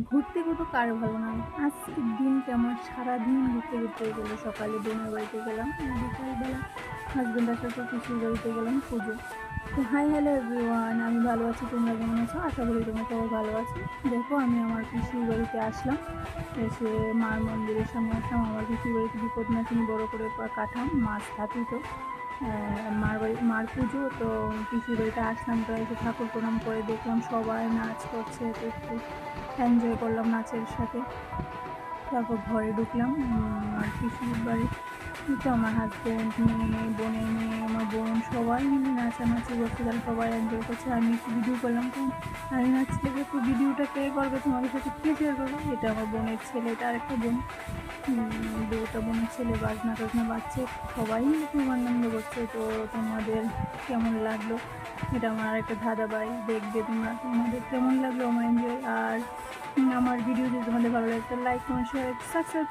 ঘুরতে তো কার ভালো না? আজকের দিনটা আমার সারাদিন ঘুরতে, ঘুরতেই গেল। সকালে বোনের বাড়িতে গেলাম। বিকালবেলা হাসব্যান্ড আসার পর পিসির বাড়িতে গেলাম পুজো। তো হাই হ্যালো এভরিওয়ান, আমি ভালো আছি। তোমরা কেমন আছো? আশা করি তোমরা সবাই ভালো আছো। দেখো আমি আমার পিসির বাড়িতে আসলাম। এসে মার মন্দিরের সামনে আসলাম। আমার পিসির বাড়িতে বিপদনাশিনী বড় করে কাঠাম, মা স্থাপিত। মার পুজো তো পিসির বাড়িতে আসলাম, তো এসে ঠাকুর প্রণাম করে দেখলাম সবাই নাচ করছে, তো একটু এনজয় করলাম নাচের সাথে। তারপর ঘরে ঢুকলাম। আর পিসির বাড়ি তো আমার হাজব্যান্ড, মেয়ে, বোনের মেয়ে, আমার বোন সবাই মিলে নাচানাচি করছে, তারা সবাই এনজয় করছে। আমি একটু ভিডিও করলাম, কারণ আমি নাচলে একটু ভিডিওটা কে করবে, তোমাদের সাথে কে শেয়ার করবে? এটা আমার বোনের ছেলে, এটা আরেকটা বোন, দুটা বোনের ছেলে বাজনা টাজনা বাজছে, সবাই খুব আনন্দ করছে। তো তোমাদের কেমন লাগলো? এটা আমার আরেকটা দাদাভাই, দেখবে তোমরা, তোমাদের কেমন লাগলো আমার এনজয়। আর আমার ভিডিও যদি তোমাদের ভালো লাগে, লাইক কমেন্ট শেয়ার সাবস্ক্রাইব